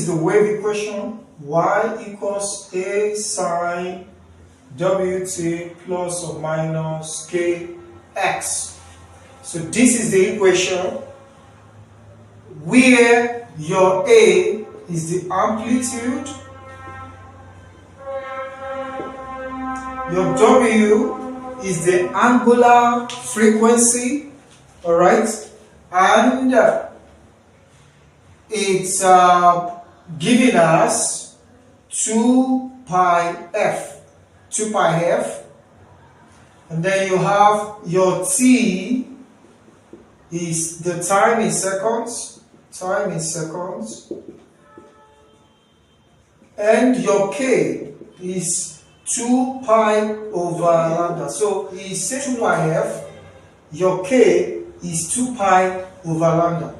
is the wave equation. Y equals A sine WT plus or minus KX. So this is the equation where your A is the amplitude, your W is the angular frequency, alright, and it's giving us 2 pi f, and then you have your T is the time in seconds, and your K is 2 pi over lambda. So it's 2 pi f, your K is 2 pi over lambda.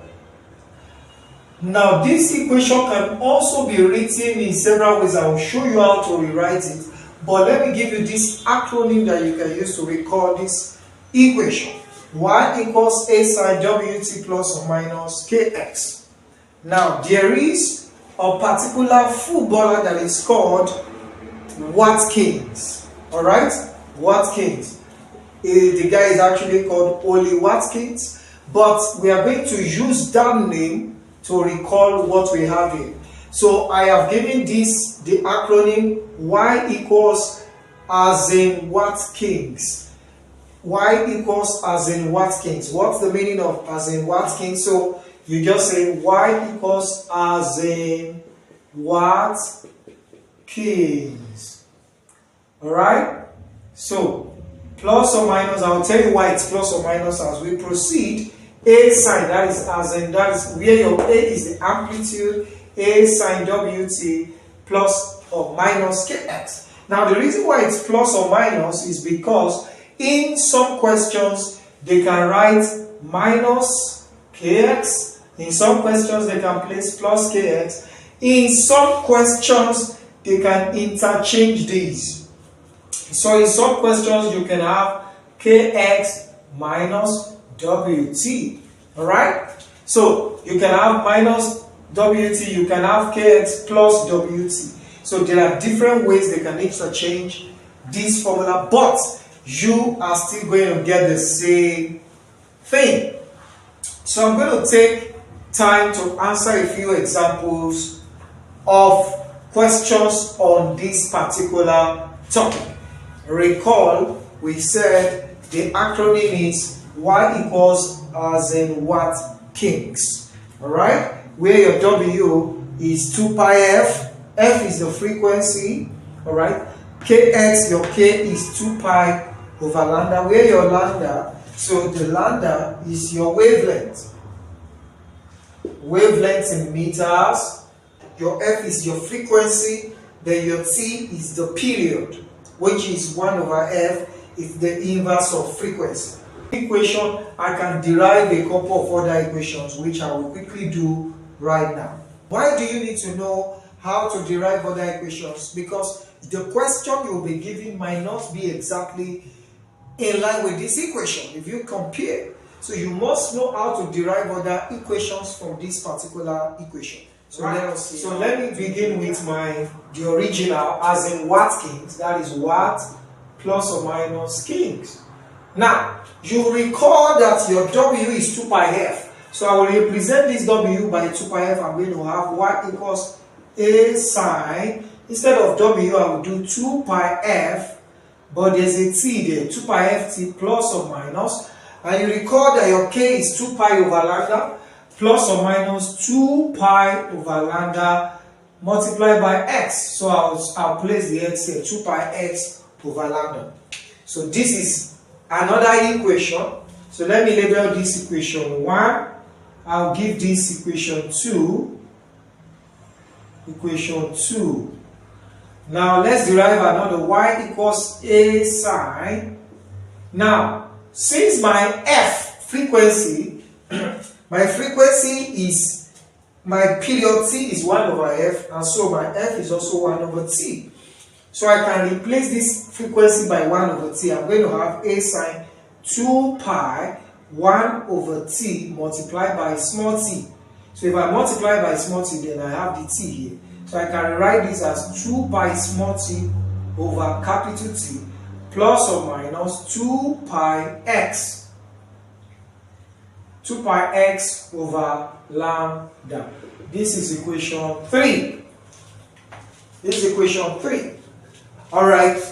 Now this equation can also be written in several ways. I will show you how to rewrite it, but let me give you this acronym that you can use to recall this equation. Y equals A sine WT plus or minus KX. Now there is a particular footballer that is called Watkins. Alright? Watkins. The guy is actually called Oli Watkins, but we are going to use that name to recall what we have here. So I have given this the acronym Y equals as in Watkins. Y equals as in Watkins. What's the meaning of as in Watkins? So you just say Y equals as in Watkins. Alright? So plus or minus, I'll tell you why it's plus or minus as we proceed. A sine, that is where your A is the amplitude, A sine WT plus or minus KX. Now the reason why it's plus or minus is because in some questions they can write minus KX, in some questions they can place plus KX, in some questions they can interchange these. So in some questions you can have KX minus WT. Alright? So you can have minus WT, you can have KX plus WT. So there are different ways they can interchange this formula, but you are still going to get the same thing. So I'm going to take time to answer a few examples of questions on this particular topic. Recall, we said the acronym is Y equals as in Watkins. Alright? Where your W is 2 pi f, F is the frequency. Alright? KX, your K is 2 pi over lambda. Where your lambda, so the lambda is your wavelength. Wavelength in meters. Your F is your frequency. Then your T is the period, which is 1 over F. It's the inverse of frequency. Equation, I can derive a couple of other equations which I will quickly do right now. Why do you need to know how to derive other equations? Because the question you'll be given might not be exactly in line with this equation if you compare. So you must know how to derive other equations from this particular equation. So, let me begin with the original as in Watkins, that is Watt plus or minus Kings. Now, you recall that your W is 2 pi f. So I will represent this W by 2 pi f. I'm going to have Y equals A sine. Instead of W, I will do 2 pi f. But there's a T there, 2 pi f T plus or minus. And you recall that your K is 2 pi over lambda plus or minus 2 pi over lambda multiplied by x. So I'll place the x here, 2 pi x over lambda. So this is another equation. So let me label this equation 1. I'll give this equation 2. Equation 2. Now let's derive another. Y equals A sine. Now, since my F frequency, my frequency is, my period T is 1 over F, and so my F is also 1 over T. So I can replace this frequency by 1 over T. I'm going to have A sine 2 pi 1 over T multiplied by small t. So if I multiply by small t, then I have the t here. So I can rewrite this as 2 pi small t over capital T plus or minus 2 pi x. 2 pi x over lambda. This is equation 3. This is equation 3. Alright.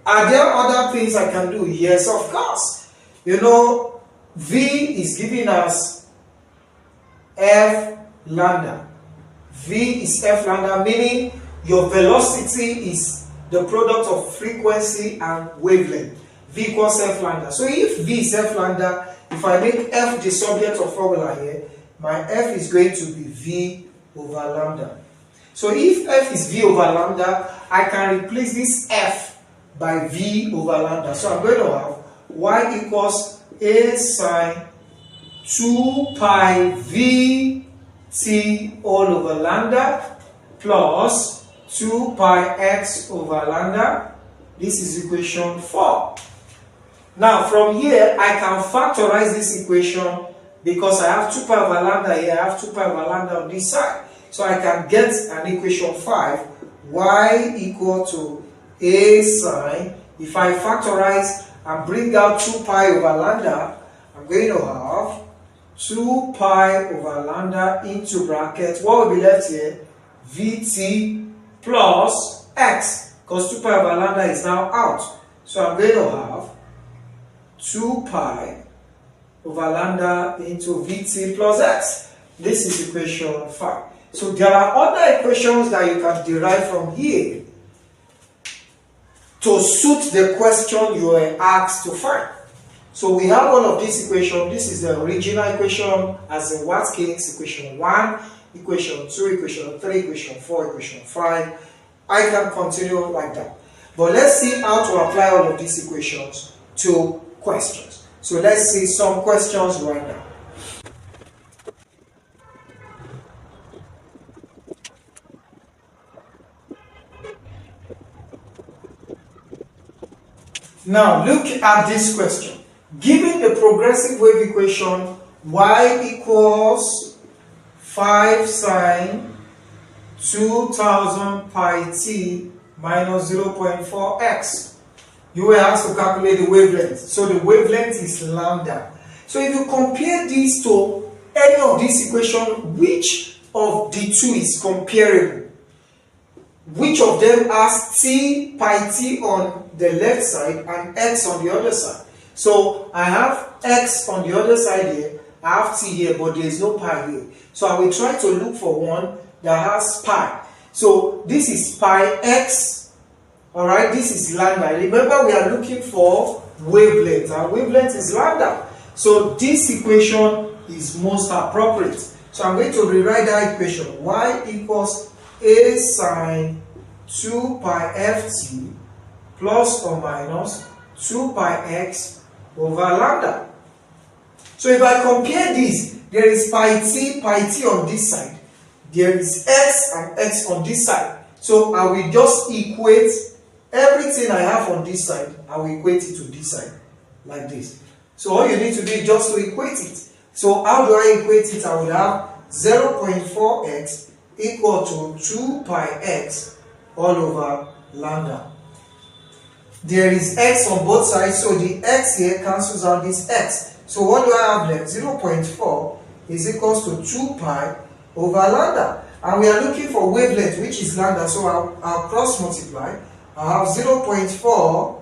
Are there other things I can do? Yes, of course. You know, V is giving us F lambda. V is F lambda, meaning your velocity is the product of frequency and wavelength. V equals F lambda. So if V is F lambda, if I make F the subject of formula here, my F is going to be V over lambda. So if F is V over lambda, I can replace this F by V over lambda. So I'm going to have Y equals A sine 2 pi V T all over lambda plus 2 pi x over lambda. This is equation 4. Now from here I can factorize this equation because I have 2 pi over lambda here, I have 2 pi over lambda on this side. So I can get an equation 5, y equal to a sine. If I factorize and bring out 2 pi over lambda, I'm going to have 2 pi over lambda into bracket. What will be left here? Vt plus x, because 2 pi over lambda is now out. So I'm going to have 2 pi over lambda into Vt plus x. This is equation 5. So there are other equations that you can derive from here to suit the question you were asked to find. So we have all of this equation. This is the original equation as in Watkins, equation 1, equation 2, equation 3, equation 4, equation 5. I can continue like that. But let's see how to apply all of these equations to questions. So let's see some questions right now. Now look at this question. Given the progressive wave equation y equals 5 sine 2000 pi t minus 0.4x, you were asked to calculate the wavelength. So the wavelength is lambda. So if you compare these to any of these equations, which of the two is comparable? Which of them has t pi t on the left side and x on the other side? So I have x on the other side here, I have t here, but there is no pi here. So I will try to look for one that has pi. So this is pi x, alright, this is lambda. Remember, we are looking for wavelength, and wavelength is lambda. So this equation is most appropriate. So I'm going to rewrite that equation. Y equals a sine 2 pi ft plus or minus 2 pi x over lambda. So if I compare this, there is pi t on this side. There is x and x on this side. So I will just equate everything I have on this side, I will equate it to this side, like this. So all you need to do is just to equate it. So how do I equate it? I would have 0.4x equal to 2 pi x all over lambda. There is x on both sides, so the x here cancels out this x. So what do I have left? 0.4 is equals to 2 pi over lambda. And we are looking for wavelength, which is lambda, so I'll cross multiply. I have 0.4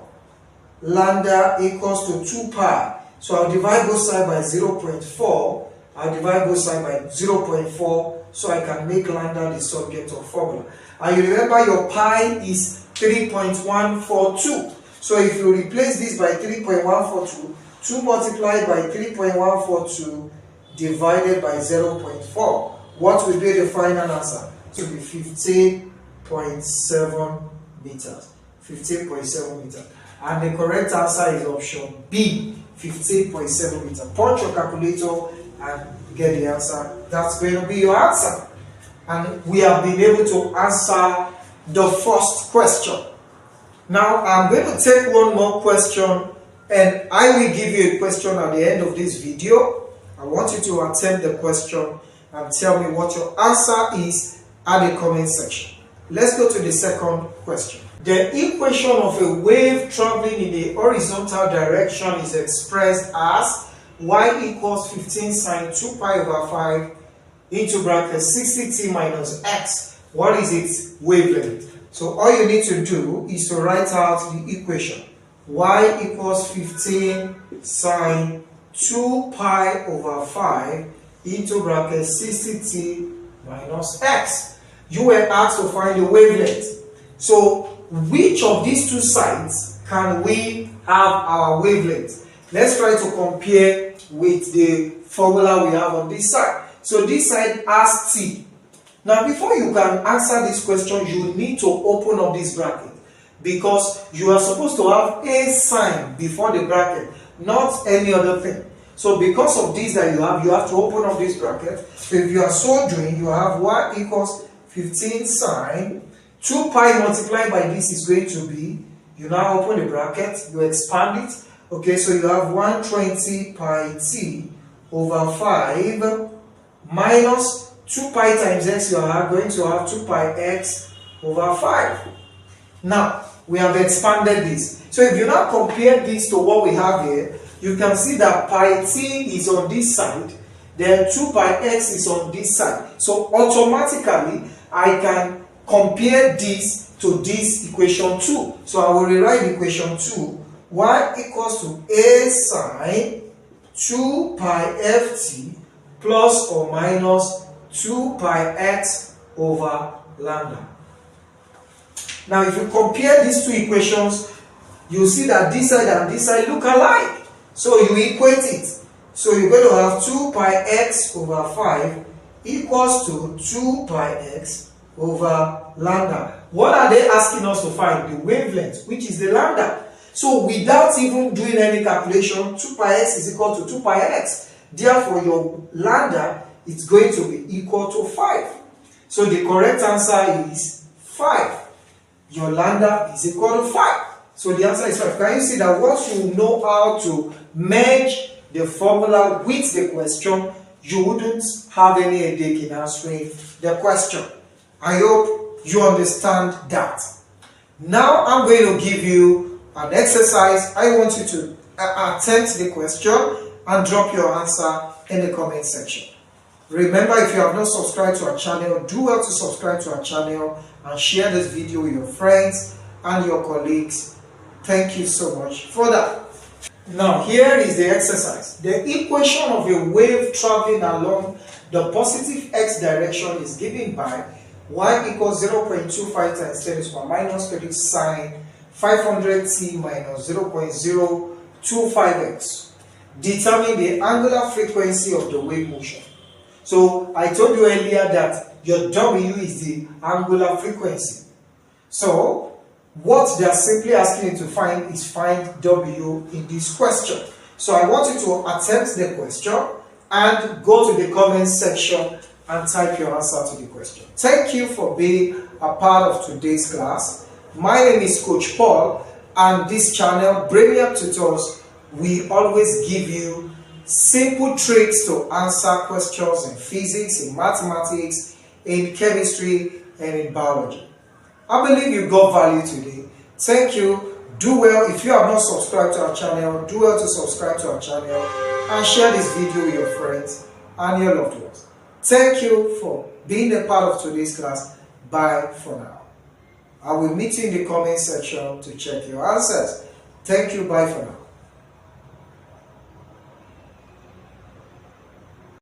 lambda equals to 2 pi. So I'll divide both sides by 0.4. I'll divide both sides by 0.4 so I can make lambda the subject of formula. And you remember your pi is 3.142. So if you replace this by 3.142, 2 multiplied by 3.142 divided by 0.4, what will be the final answer? It will be 15.7 meters. 15.7 meters. And the correct answer is option B, 15.7 meters. Punch your calculator and get the answer. That's going to be your answer. And we have been able to answer the first question. Now I'm going to take one more question, and I will give you a question at the end of this video. I want you to attempt the question and tell me what your answer is at the comment section. Let's go to the second question. The equation of a wave traveling in the horizontal direction is expressed as y equals 15 sine 2 pi over 5 into bracket 60t minus x. What is its wavelength? So all you need to do is to write out the equation. Y equals 15 sine 2 pi over 5 into bracket 60t minus x. You were asked to find the wavelength. So which of these two sides can we have our wavelength? Let's try to compare with the formula we have on this side. So this side has t. Now before you can answer this question, you need to open up this bracket, because you are supposed to have a sign before the bracket, not any other thing. So because of this that you have to open up this bracket. So if you are so doing, you have y equals 15 sine 2 pi multiplied by this is going to be, you now open the bracket, you expand it. Okay, so you have 120 pi t over 5 minus 2 pi times x. You are going to have 2 pi x over 5. Now, we have expanded this. So if you now compare this to what we have here, you can see that pi t is on this side, then 2 pi x is on this side. So automatically, I can compare this to this equation 2. So I will rewrite equation 2. Y equals to a sine 2 pi ft plus or minus 2 pi x over lambda. Now if you compare these two equations, you see that this side and this side look alike. So you equate it. So you're going to have 2 pi x over 5 equals to 2 pi x over lambda. What are they asking us to find? The wavelength, which is the lambda. So without even doing any calculation, 2 pi x is equal to 2 pi x. Therefore, your lambda is going to be equal to 5. So the correct answer is 5. Your lambda is equal to 5. So the answer is 5. Can you see that once you know how to merge the formula with the question, you wouldn't have any headache in answering the question? I hope you understand that. Now I'm going to give you an exercise. I want you to attempt the question and drop your answer in the comment section. Remember, if you have not subscribed to our channel, do well to subscribe to our channel and share this video with your friends and your colleagues. Thank you so much for that. Now here is the exercise. The equation of a wave traveling along the positive x direction is given by y equals 0.25 times 10 to the power minus 30 sine 500t minus 0.025x. Determine the angular frequency of the wave motion. So I told you earlier that your W is the angular frequency. So what they are simply asking you to find is find W in this question. So I want you to attempt the question and go to the comment section and type your answer to the question. Thank you for being a part of today's class. My name is Coach Paul, and this channel, Brainiac Tutors, we always give you simple tricks to answer questions in physics, in mathematics, in chemistry, and in biology. I believe you got value today. Thank you. Do well. If you have not subscribed to our channel, do well to subscribe to our channel and share this video with your friends and your loved ones. Thank you for being a part of today's class. Bye for now. I will meet you in the comment section to check your answers. Thank you. Bye for now.